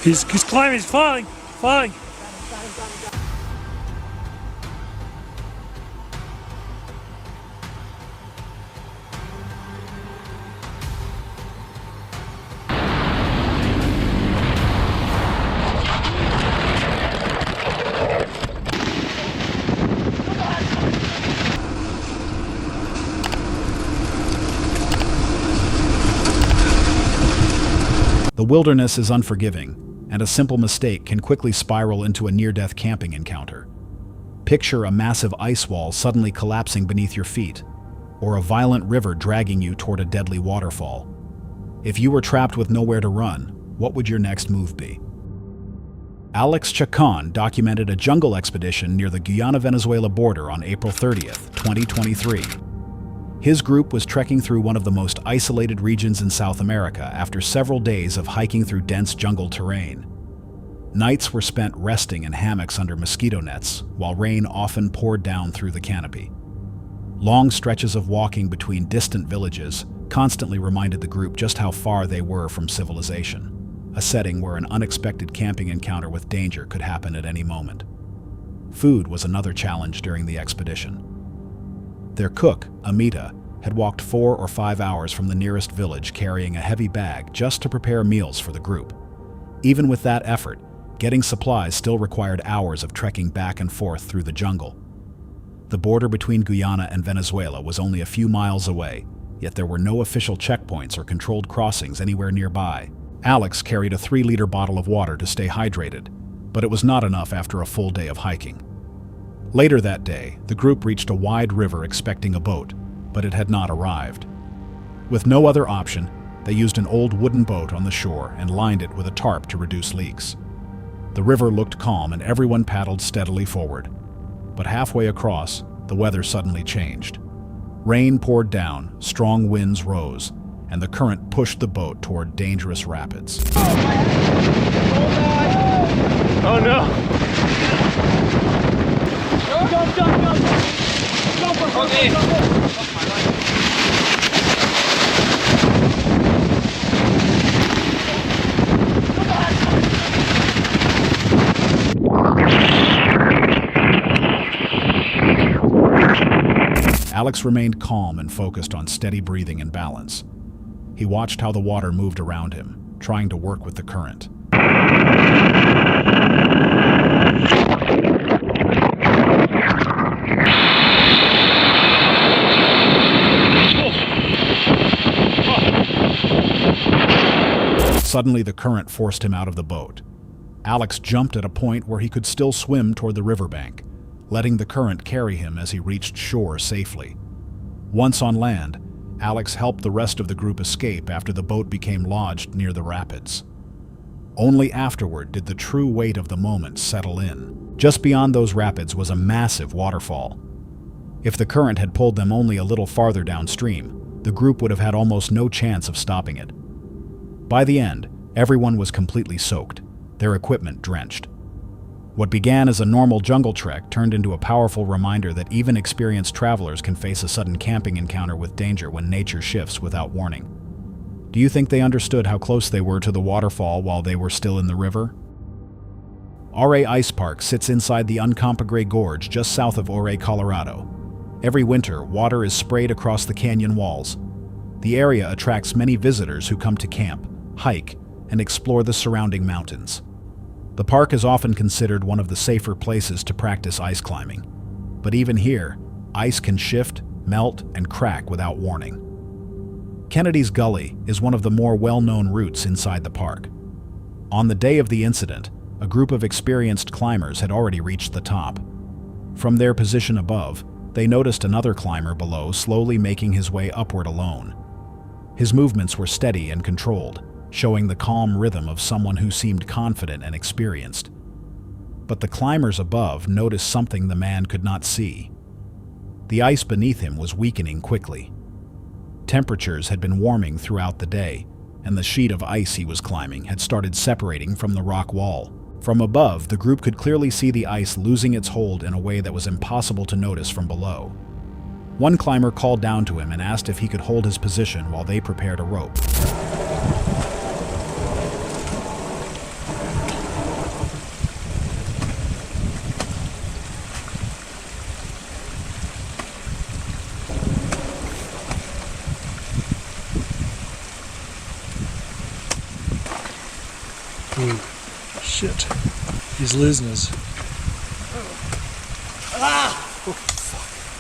He's climbing, he's falling, falling. The wilderness is unforgiving, and a simple mistake can quickly spiral into a near-death camping encounter. Picture a massive ice wall suddenly collapsing beneath your feet, or a violent river dragging you toward a deadly waterfall. If you were trapped with nowhere to run, what would your next move be? Alex Chacon documented a jungle expedition near the Guyana-Venezuela border on April 30th, 2023. His group was trekking through one of the most isolated regions in South America after several days of hiking through dense jungle terrain. Nights were spent resting in hammocks under mosquito nets, while rain often poured down through the canopy. Long stretches of walking between distant villages constantly reminded the group just how far they were from civilization, a setting where an unexpected camping encounter with danger could happen at any moment. Food was another challenge during the expedition. Their cook, Amita, had walked 4 or 5 hours from the nearest village carrying a heavy bag just to prepare meals for the group. Even with that effort, getting supplies still required hours of trekking back and forth through the jungle. The border between Guyana and Venezuela was only a few miles away, yet there were no official checkpoints or controlled crossings anywhere nearby. Alex carried a 3-liter bottle of water to stay hydrated, but it was not enough after a full day of hiking. Later that day, the group reached a wide river expecting a boat, but it had not arrived. With no other option, they used an old wooden boat on the shore and lined it with a tarp to reduce leaks. The river looked calm and everyone paddled steadily forward. But halfway across, the weather suddenly changed. Rain poured down, strong winds rose, and the current pushed the boat toward dangerous rapids. Oh no! Alex remained calm and focused on steady breathing and balance. He watched how the water moved around him, trying to work with the current. Suddenly, the current forced him out of the boat. Alex jumped at a point where he could still swim toward the riverbank, letting the current carry him as he reached shore safely. Once on land, Alex helped the rest of the group escape after the boat became lodged near the rapids. Only afterward did the true weight of the moment settle in. Just beyond those rapids was a massive waterfall. If the current had pulled them only a little farther downstream, the group would have had almost no chance of stopping it. By the end, everyone was completely soaked, their equipment drenched. What began as a normal jungle trek turned into a powerful reminder that even experienced travelers can face a sudden camping encounter with danger when nature shifts without warning. Do you think they understood how close they were to the waterfall while they were still in the river? Ouray Ice Park sits inside the Uncompahgre Gorge just south of Ouray, Colorado. Every winter, water is sprayed across the canyon walls. The area attracts many visitors who come to camp, hike, and explore the surrounding mountains. The park is often considered one of the safer places to practice ice climbing. But even here, ice can shift, melt, and crack without warning. Kennedy's Gully is one of the more well-known routes inside the park. On the day of the incident, a group of experienced climbers had already reached the top. From their position above, they noticed another climber below slowly making his way upward alone. His movements were steady and controlled, showing the calm rhythm of someone who seemed confident and experienced. But the climbers above noticed something the man could not see. The ice beneath him was weakening quickly. Temperatures had been warming throughout the day, and the sheet of ice he was climbing had started separating from the rock wall. From above, the group could clearly see the ice losing its hold in a way that was impossible to notice from below. One climber called down to him and asked if he could hold his position while they prepared a rope. Shit. He's losing us.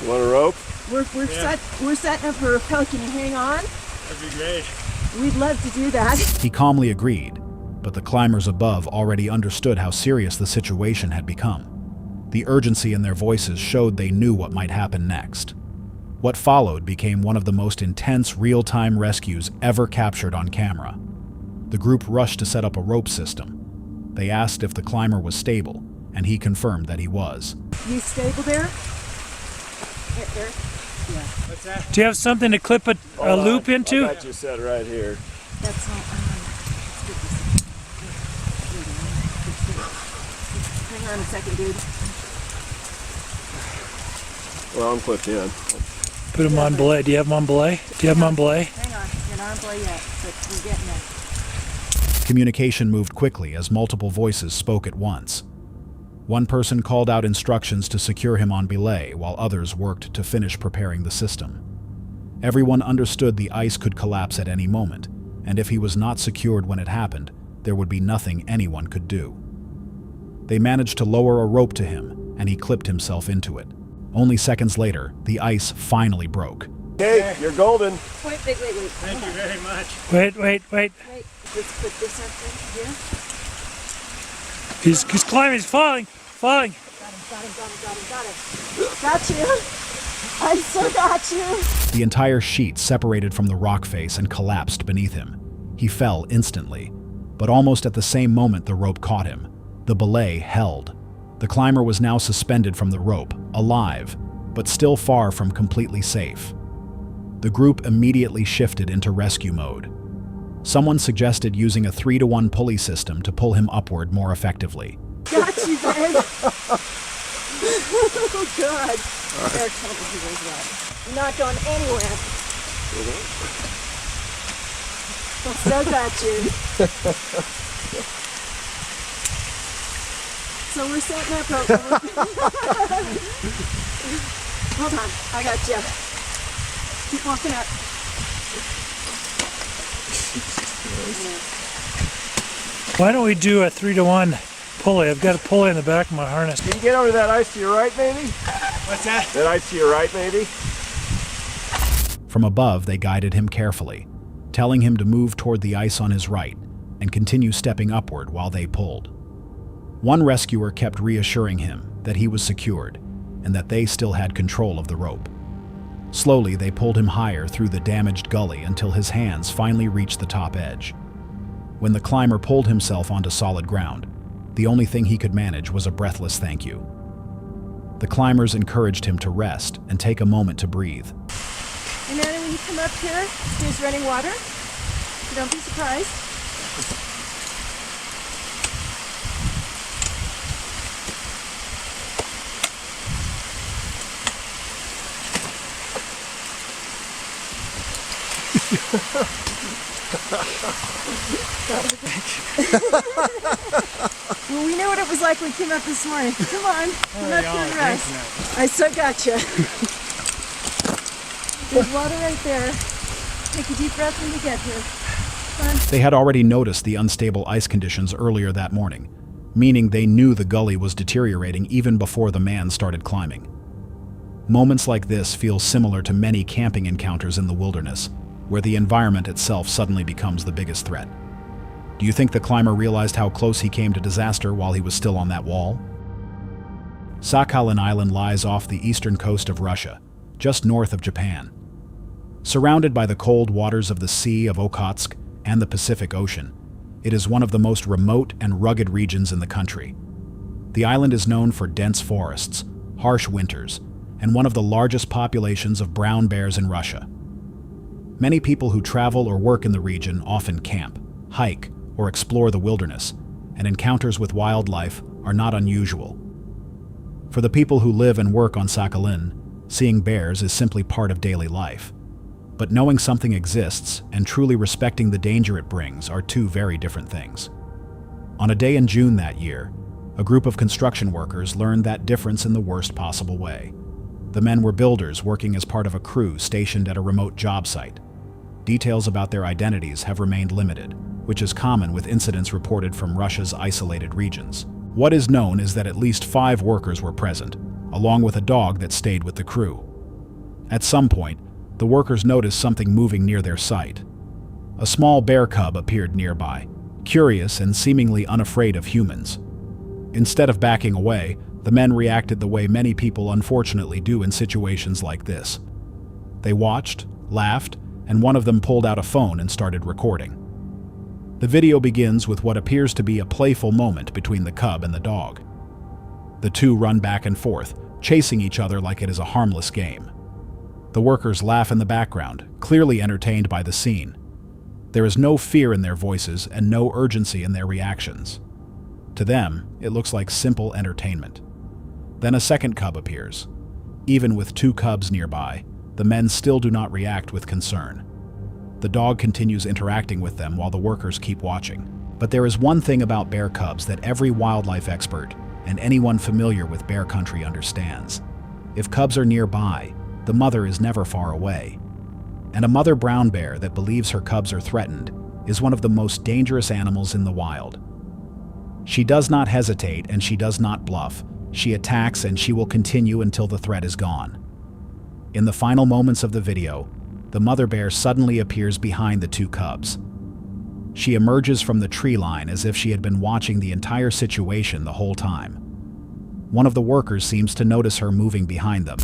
You want a rope? We're setting up for rappel. Can you hang on? That'd be great. We'd love to do that. He calmly agreed, but the climbers above already understood how serious the situation had become. The urgency in their voices showed they knew what might happen next. What followed became one of the most intense real-time rescues ever captured on camera. The group rushed to set up a rope system. They asked if the climber was stable, and he confirmed that he was. You stable there? There. Yeah. What's that? Do you have something to clip a loop into? I got you set right here. That's not. Hang on a second, dude. Well, I'm clipped in. Put him on belay. Do you have him on belay? Do you have him on belay? Hang on. You're not on play yet, but we're getting there. Communication moved quickly as multiple voices spoke at once. One person called out instructions to secure him on belay, while others worked to finish preparing the system. Everyone understood the ice could collapse at any moment, and if he was not secured when it happened, there would be nothing anyone could do. They managed to lower a rope to him, and he clipped himself into it. Only seconds later, the ice finally broke. Okay, you're golden. Wait. Thank you very much. Wait. Wait, let's put this up here. He's climbing. He's falling. Got him. Got you. I so got you. The entire sheet separated from the rock face and collapsed beneath him. He fell instantly, but almost at the same moment the rope caught him. The belay held. The climber was now suspended from the rope, alive, but still far from completely safe. The group immediately shifted into rescue mode. Someone suggested using a 3-to-1 pulley system to pull him upward more effectively. Got you, babe. Oh, God. There, tell me who was that. You're not going anywhere. So got you. So we're setting up Hold on, I got you. Keep walking up. Why don't we do a 3-to-1 pulley? I've got a pulley in the back of my harness. Can you get over to that ice to your right, maybe? What's that? That ice to your right, maybe? From above, they guided him carefully, telling him to move toward the ice on his right and continue stepping upward while they pulled. One rescuer kept reassuring him that he was secured and that they still had control of the rope. Slowly, they pulled him higher through the damaged gully until his hands finally reached the top edge. When the climber pulled himself onto solid ground, the only thing he could manage was a breathless thank you. The climbers encouraged him to rest and take a moment to breathe. And then when you come up here, there's running water. So don't be surprised. Well, we knew what it was like when we came up this morning. Come on, come up here and rest. I so got you. There's water right there. Take a deep breath when you get here. Come on. They had already noticed the unstable ice conditions earlier that morning, meaning they knew the gully was deteriorating even before the man started climbing. Moments like this feel similar to many camping encounters in the wilderness, where the environment itself suddenly becomes the biggest threat. Do you think the climber realized how close he came to disaster while he was still on that wall? Sakhalin Island lies off the eastern coast of Russia, just north of Japan. Surrounded by the cold waters of the Sea of Okhotsk and the Pacific Ocean, it is one of the most remote and rugged regions in the country. The island is known for dense forests, harsh winters, and one of the largest populations of brown bears in Russia. Many people who travel or work in the region often camp, hike, or explore the wilderness, and encounters with wildlife are not unusual. For the people who live and work on Sakhalin, seeing bears is simply part of daily life. But knowing something exists and truly respecting the danger it brings are two very different things. On a day in June that year, a group of construction workers learned that difference in the worst possible way. The men were builders working as part of a crew stationed at a remote job site. Details about their identities have remained limited, which is common with incidents reported from Russia's isolated regions. What is known is that at least 5 workers were present, along with a dog that stayed with the crew. At some point, the workers noticed something moving near their site. A small bear cub appeared nearby, curious and seemingly unafraid of humans. Instead of backing away, the men reacted the way many people unfortunately do in situations like this. They watched, laughed, and one of them pulled out a phone and started recording. The video begins with what appears to be a playful moment between the cub and the dog. The two run back and forth, chasing each other like it is a harmless game. The workers laugh in the background, clearly entertained by the scene. There is no fear in their voices and no urgency in their reactions. To them, it looks like simple entertainment. Then a second cub appears. Even with 2 cubs nearby, the men still do not react with concern. The dog continues interacting with them while the workers keep watching. But there is one thing about bear cubs that every wildlife expert and anyone familiar with bear country understands. If cubs are nearby, the mother is never far away. And a mother brown bear that believes her cubs are threatened is one of the most dangerous animals in the wild. She does not hesitate and she does not bluff. She attacks and she will continue until the threat is gone. In the final moments of the video, the mother bear suddenly appears behind the 2 cubs. She emerges from the tree line as if she had been watching the entire situation the whole time. One of the workers seems to notice her moving behind them.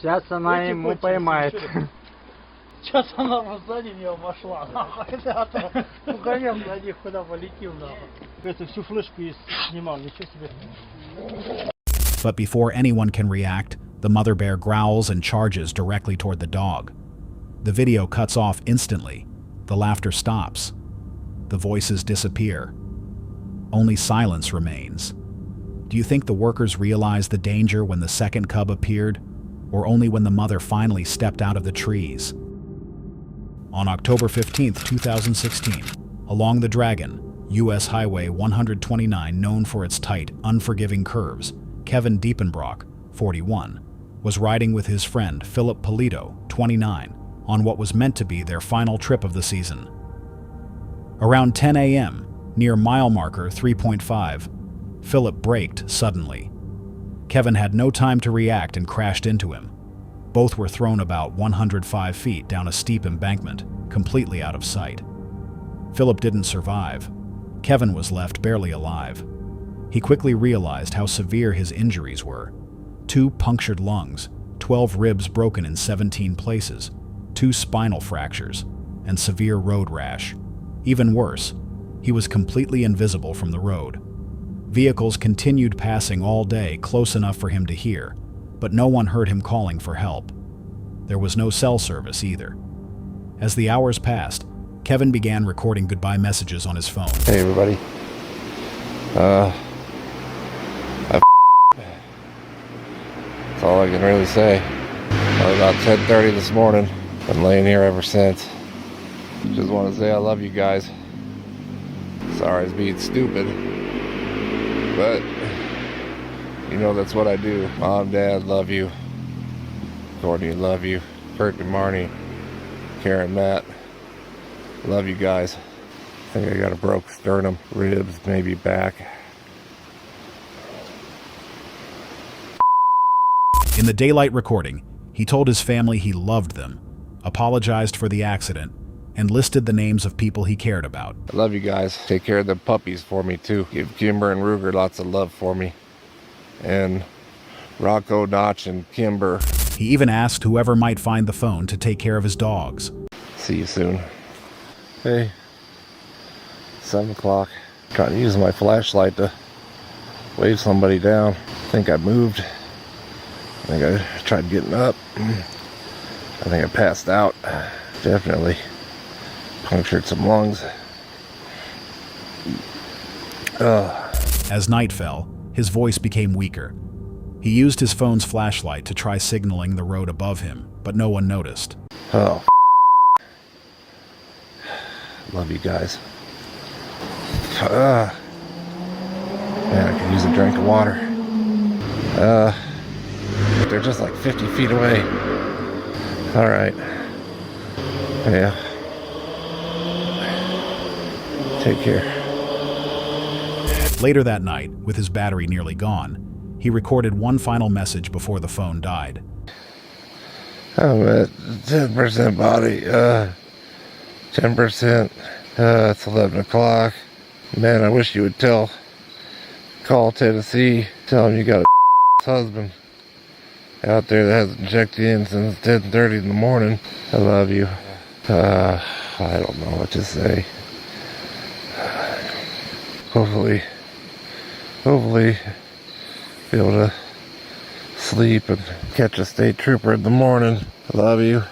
Сейчас она ему поймает. Сейчас она сзади него пошла, нахуй, ребята. Ну, конечно, на них куда полетим, нахуй. Это всю флешку снимал, ничего себе. But before anyone can react, the mother bear growls and charges directly toward the dog. The video cuts off instantly. The laughter stops. The voices disappear. Only silence remains. Do you think the workers realized the danger when the second cub appeared, or only when the mother finally stepped out of the trees? On October 15, 2016, along the Dragon, U.S. Highway 129, known for its tight, unforgiving curves, Kevin Diepenbrock, 41, was riding with his friend Philip Polito, 29, on what was meant to be their final trip of the season. Around 10 a.m., near mile marker 3.5, Philip braked suddenly. Kevin had no time to react and crashed into him. Both were thrown about 105 feet down a steep embankment, completely out of sight. Philip didn't survive. Kevin was left barely alive. He quickly realized how severe his injuries were. 2 punctured lungs, 12 ribs broken in 17 places, 2 spinal fractures, and severe road rash. Even worse, he was completely invisible from the road. Vehicles continued passing all day close enough for him to hear, but no one heard him calling for help. There was no cell service either. As the hours passed, Kevin began recording goodbye messages on his phone. Hey everybody. That's all I can really say. About 10:30 this morning. Been laying here ever since. Just want to say I love you guys. Sorry it's being stupid. But you know that's what I do. Mom, Dad, love you. Courtney, love you. Kurt and Marnie. Karen, Matt. Love you guys. I think I got a broke sternum, ribs, maybe back. In the daylight recording, he told his family he loved them, apologized for the accident, and listed the names of people he cared about. I love you guys. Take care of the puppies for me too. Give Kimber and Ruger lots of love for me. And Rocco, Notch, and Kimber. He even asked whoever might find the phone to take care of his dogs. See you soon. Hey, 7 o'clock. Trying to use my flashlight to wave somebody down. I think I moved. I think I tried getting up. I think I passed out. Definitely punctured some lungs. As night fell, his voice became weaker. He used his phone's flashlight to try signaling the road above him, but no one noticed. Oh, love you guys. Man, I could use a drink of water. They're just like 50 feet away. All right. Yeah. Take care. Later that night, with his battery nearly gone, he recorded one final message before the phone died. I'm at 10% body. 10%. It's 11 o'clock. Man, I wish you would call Tennessee. Tell them you got a husband out there that hasn't checked in since 10:30 in the morning. I love you. I don't know what to say. Hopefully be able to sleep and catch a state trooper in the morning. I love you.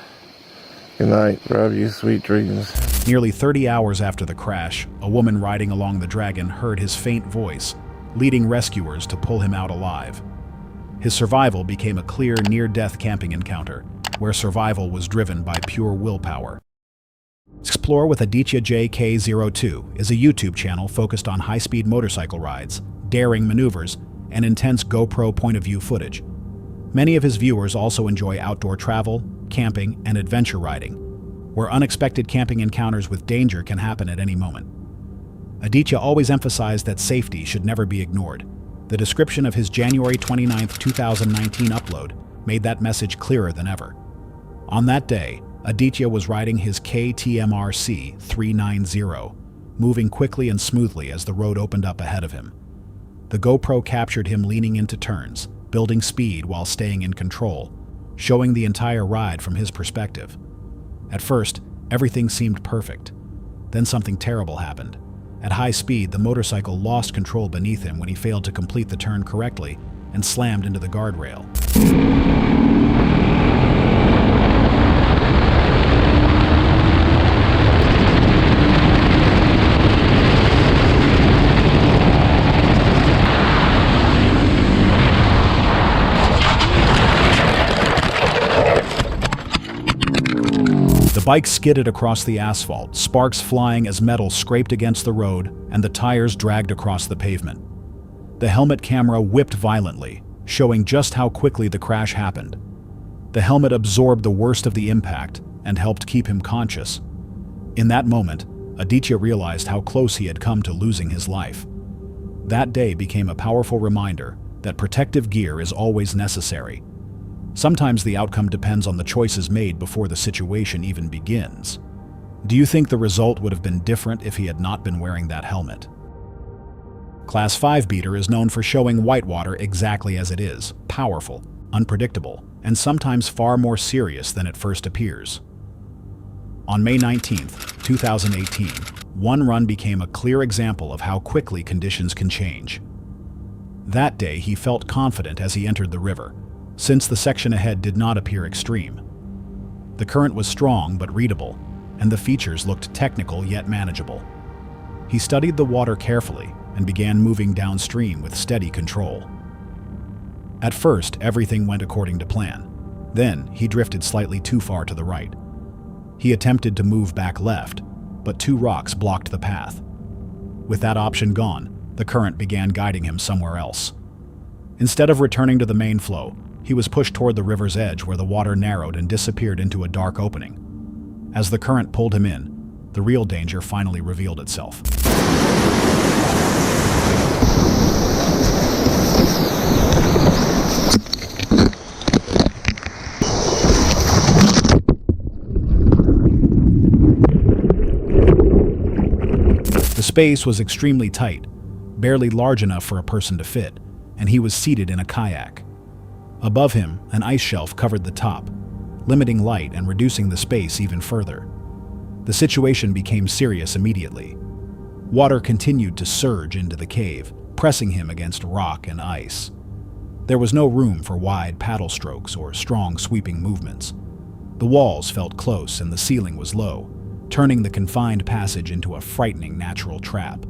Good night. Love you. Sweet dreams. Nearly 30 hours after the crash, a woman riding along the Dragon heard his faint voice, leading rescuers to pull him out alive. His survival became a clear near-death camping encounter, where survival was driven by pure willpower. Explore with Aditya JK02 is a YouTube channel focused on high-speed motorcycle rides, daring maneuvers, and intense GoPro point-of-view footage. Many of his viewers also enjoy outdoor travel, camping, and adventure riding, where unexpected camping encounters with danger can happen at any moment. Aditya always emphasized that safety should never be ignored. The description of his January 29, 2019 upload made that message clearer than ever. On that day, Aditya was riding his KTM-RC 390, moving quickly and smoothly as the road opened up ahead of him. The GoPro captured him leaning into turns, building speed while staying in control, showing the entire ride from his perspective. At first, everything seemed perfect. Then something terrible happened. At high speed, the motorcycle lost control beneath him when he failed to complete the turn correctly and slammed into the guardrail. The bike skidded across the asphalt, sparks flying as metal scraped against the road and the tires dragged across the pavement. The helmet camera whipped violently, showing just how quickly the crash happened. The helmet absorbed the worst of the impact and helped keep him conscious. In that moment, Aditya realized how close he had come to losing his life. That day became a powerful reminder that protective gear is always necessary. Sometimes the outcome depends on the choices made before the situation even begins. Do you think the result would have been different if he had not been wearing that helmet? Class 5 beater is known for showing whitewater exactly as it is, powerful, unpredictable, and sometimes far more serious than it first appears. On May 19, 2018, one run became a clear example of how quickly conditions can change. That day he felt confident as he entered the river, since the section ahead did not appear extreme. The current was strong but readable, and the features looked technical yet manageable. He studied the water carefully and began moving downstream with steady control. At first, everything went according to plan. Then, he drifted slightly too far to the right. He attempted to move back left, but two rocks blocked the path. With that option gone, the current began guiding him somewhere else. Instead of returning to the main flow, he was pushed toward the river's edge where the water narrowed and disappeared into a dark opening. As the current pulled him in, the real danger finally revealed itself. The space was extremely tight, barely large enough for a person to fit, and he was seated in a kayak. Above him, an ice shelf covered the top, limiting light and reducing the space even further. The situation became serious immediately. Water continued to surge into the cave, pressing him against rock and ice. There was no room for wide paddle strokes or strong sweeping movements. The walls felt close and the ceiling was low, turning the confined passage into a frightening natural trap.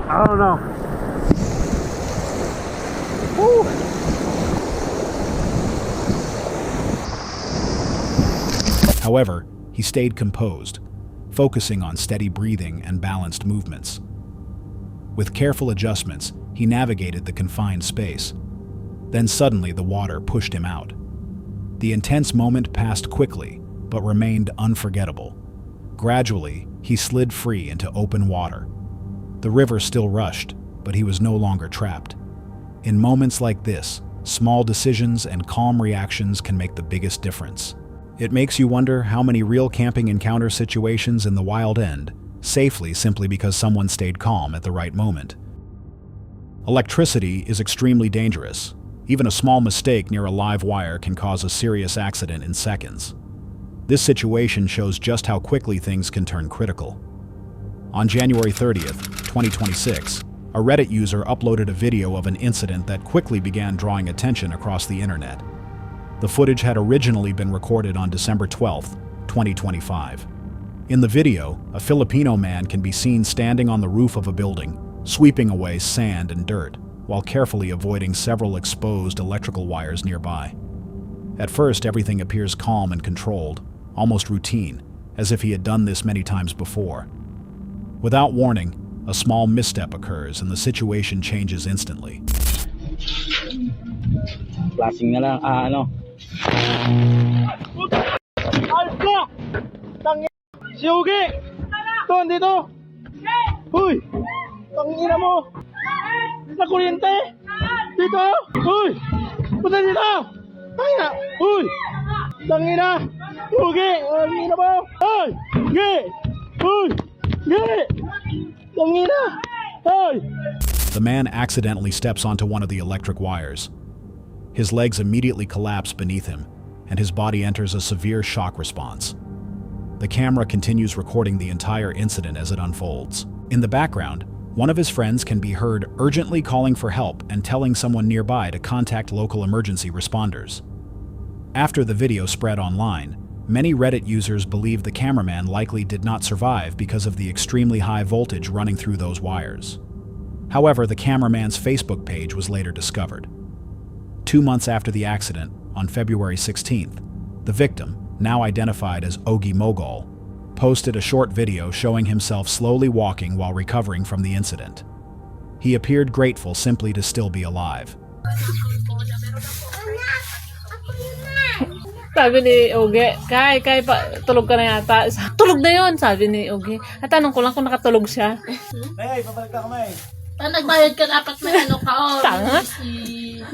I don't know. Woo. However, he stayed composed, focusing on steady breathing and balanced movements. With careful adjustments, he navigated the confined space. Then suddenly the water pushed him out. The intense moment passed quickly, but remained unforgettable. Gradually, he slid free into open water. The river still rushed, but he was no longer trapped. In moments like this, small decisions and calm reactions can make the biggest difference. It makes you wonder how many real camping encounter situations in the wild end safely simply because someone stayed calm at the right moment. Electricity is extremely dangerous. Even a small mistake near a live wire can cause a serious accident in seconds. This situation shows just how quickly things can turn critical. On January 30th, 2026, a Reddit user uploaded a video of an incident that quickly began drawing attention across the internet. The footage had originally been recorded on December 12th, 2025. In the video, a Filipino man can be seen standing on the roof of a building, sweeping away sand and dirt, while carefully avoiding several exposed electrical wires nearby. At first, everything appears calm and controlled, almost routine, as if he had done this many times before. Without warning, a small misstep occurs and the situation changes instantly. Flashing na lang, ano. Ayos ka! Tangina! Si Ugi! Ito, andito! Uy! Tangina mo! Sa kuryente! Dito! Uy! Punta dito! Tangina! Uy! Tangina! Ugi! Tangina mo! Uy! Ugi! Uy! Ugi! Tangina! Uy! The man accidentally steps onto one of the electric wires. His legs immediately collapse beneath him, and his body enters a severe shock response. The camera continues recording the entire incident as it unfolds. In the background, one of his friends can be heard urgently calling for help and telling someone nearby to contact local emergency responders. After the video spread online, many Reddit users believe the cameraman likely did not survive because of the extremely high voltage running through those wires. However, the cameraman's Facebook page was later discovered. 2 months after the accident, on February 16th, the victim, now identified as Ogie Mogol, posted a short video showing himself slowly walking while recovering from the incident. He appeared grateful simply to still be alive. Sabi ni Ogie, Kay, pa, tulog ka na yata. Tulog na yun, sabi ni Ogie. At tanong ko lang kung nakatulog siya. Hey, papalag ka kamay! Nagbayad ka dapat may ano ka, Tanga.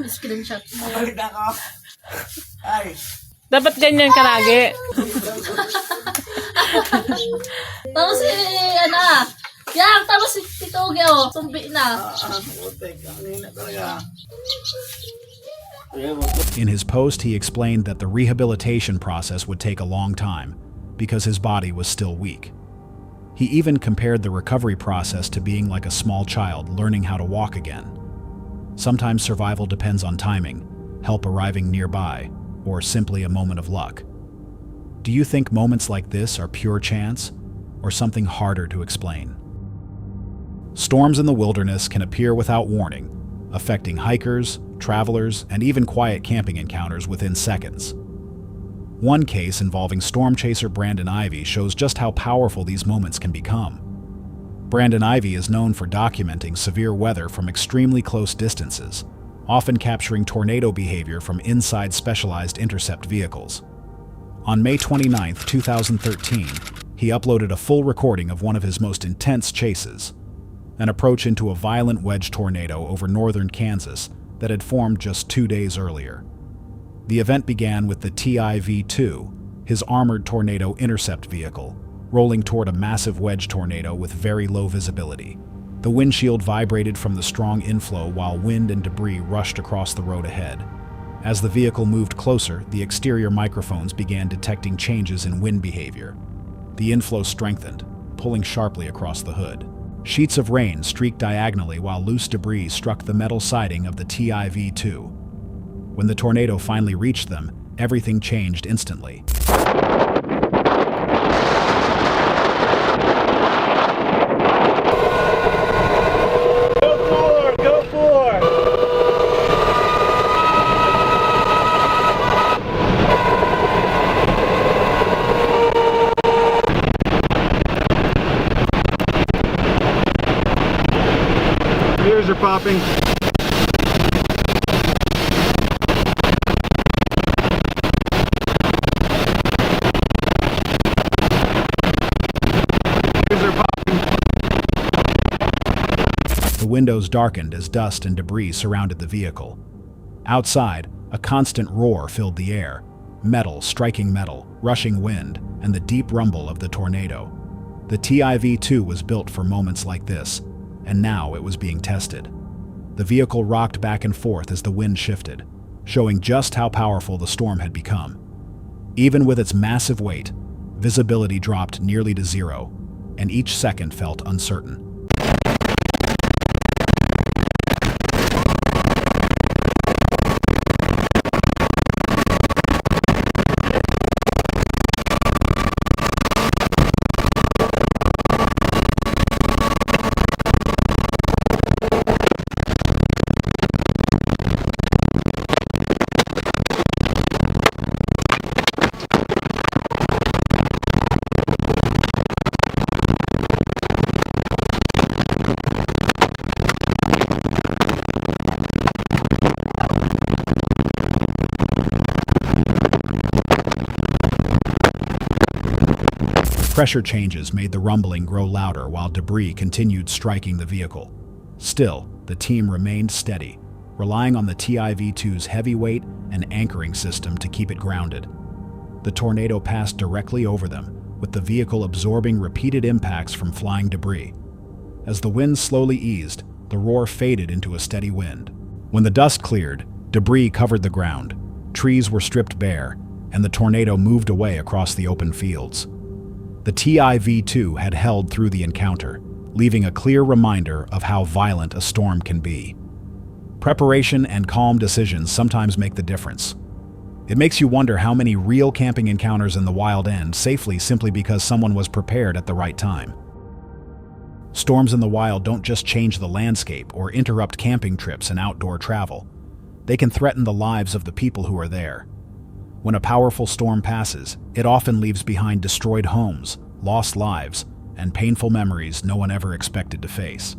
screenshot mo. Papalag ka ka! Ay! Dapat ganyan ka lagi. Tapos si, tapos si Tito Ugi, sumbi na. In his post, he explained that the rehabilitation process would take a long time because his body was still weak. He even compared the recovery process to being like a small child learning how to walk again. Sometimes survival depends on timing, help arriving nearby, or simply a moment of luck. Do you think moments like this are pure chance, or something harder to explain? Storms in the wilderness can appear without warning, affecting hikers, travelers, and even quiet camping encounters within seconds. One case involving storm chaser Brandon Ivy shows just how powerful these moments can become. Brandon Ivy is known for documenting severe weather from extremely close distances, often capturing tornado behavior from inside specialized intercept vehicles. On May 29, 2013, he uploaded a full recording of one of his most intense chases, an approach into a violent wedge tornado over northern Kansas that had formed just 2 days earlier. The event began with the TIV-2, his armored tornado intercept vehicle, rolling toward a massive wedge tornado with very low visibility. The windshield vibrated from the strong inflow while wind and debris rushed across the road ahead. As the vehicle moved closer, the exterior microphones began detecting changes in wind behavior. The inflow strengthened, pulling sharply across the hood. Sheets of rain streaked diagonally while loose debris struck the metal siding of the TIV-2. When the tornado finally reached them, everything changed instantly. Ears are popping. The windows darkened as dust and debris surrounded the vehicle. Outside, a constant roar filled the air, metal striking metal, rushing wind, and the deep rumble of the tornado. The TIV-2 was built for moments like this, and now it was being tested. The vehicle rocked back and forth as the wind shifted, showing just how powerful the storm had become. Even with its massive weight, visibility dropped nearly to zero, and each second felt uncertain. Pressure changes made the rumbling grow louder while debris continued striking the vehicle. Still, the team remained steady, relying on the TIV-2's heavy weight and anchoring system to keep it grounded. The tornado passed directly over them, with the vehicle absorbing repeated impacts from flying debris. As the wind slowly eased, the roar faded into a steady wind. When the dust cleared, debris covered the ground, trees were stripped bare, and the tornado moved away across the open fields. The TIV-2 had held through the encounter, leaving a clear reminder of how violent a storm can be. Preparation and calm decisions sometimes make the difference. It makes you wonder how many real camping encounters in the wild end safely simply because someone was prepared at the right time. Storms in the wild don't just change the landscape or interrupt camping trips and outdoor travel. They can threaten the lives of the people who are there. When a powerful storm passes, it often leaves behind destroyed homes, lost lives, and painful memories no one ever expected to face.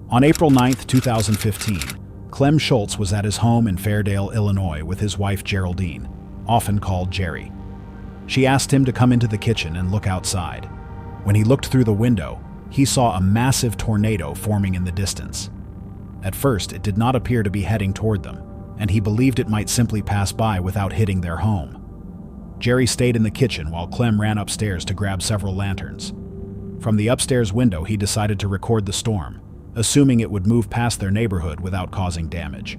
On April 9, 2015, Clem Schultz was at his home in Fairdale, Illinois with his wife Geraldine, often called Jerry. She asked him to come into the kitchen and look outside. When he looked through the window, he saw a massive tornado forming in the distance. At first, it did not appear to be heading toward them, and he believed it might simply pass by without hitting their home. Jerry stayed in the kitchen while Clem ran upstairs to grab several lanterns. From the upstairs window, he decided to record the storm, assuming it would move past their neighborhood without causing damage.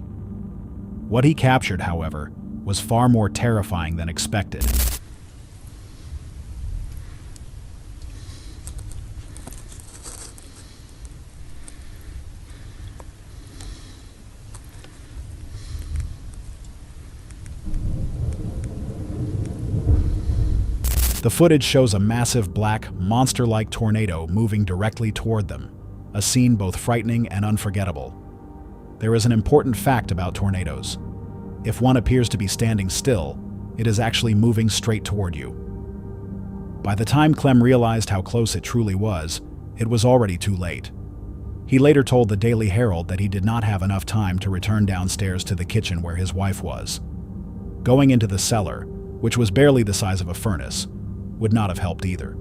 What he captured, however, was far more terrifying than expected. The footage shows a massive black, monster-like tornado moving directly toward them, a scene both frightening and unforgettable. There is an important fact about tornadoes. If one appears to be standing still, it is actually moving straight toward you. By the time Clem realized how close it truly was, it was already too late. He later told the Daily Herald that he did not have enough time to return downstairs to the kitchen where his wife was. Going into the cellar, which was barely the size of a furnace, would not have helped either.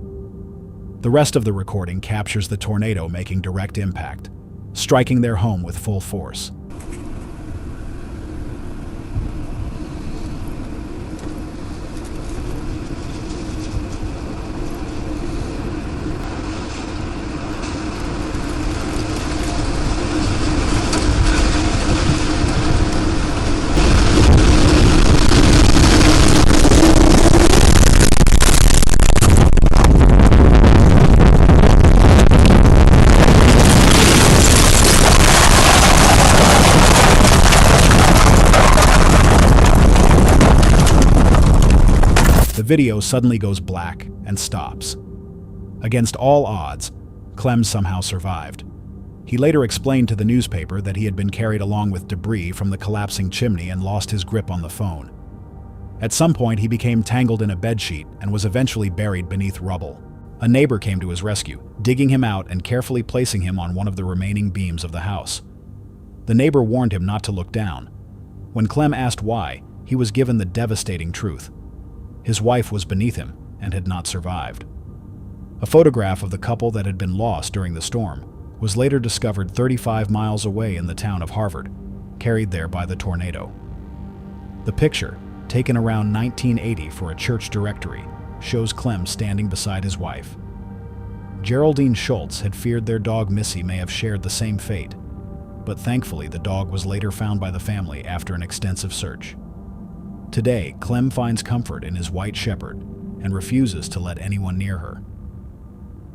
The rest of the recording captures the tornado making direct impact, striking their home with full force. The video suddenly goes black and stops. Against all odds, Clem somehow survived. He later explained to the newspaper that he had been carried along with debris from the collapsing chimney and lost his grip on the phone. At some point, he became tangled in a bedsheet and was eventually buried beneath rubble. A neighbor came to his rescue, digging him out and carefully placing him on one of the remaining beams of the house, The neighbor warned him not to look down. When Clem asked why, he was given the devastating truth. His wife was beneath him and had not survived. A photograph of the couple that had been lost during the storm was later discovered 35 miles away in the town of Harvard, carried there by the tornado. The picture, taken around 1980 for a church directory, shows Clem standing beside his wife. Geraldine Schultz had feared their dog Missy may have shared the same fate, but thankfully the dog was later found by the family after an extensive search. Today, Clem finds comfort in his white shepherd and refuses to let anyone near her.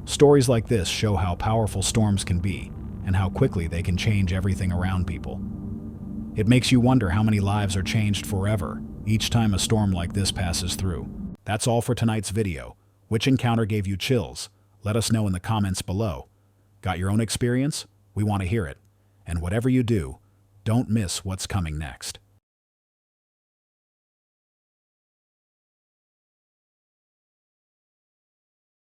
Stories like this show how powerful storms can be and how quickly they can change everything around people. It makes you wonder how many lives are changed forever each time a storm like this passes through. That's all for tonight's video. Which encounter gave you chills? Let us know in the comments below. Got your own experience? We want to hear it. And whatever you do, don't miss what's coming next.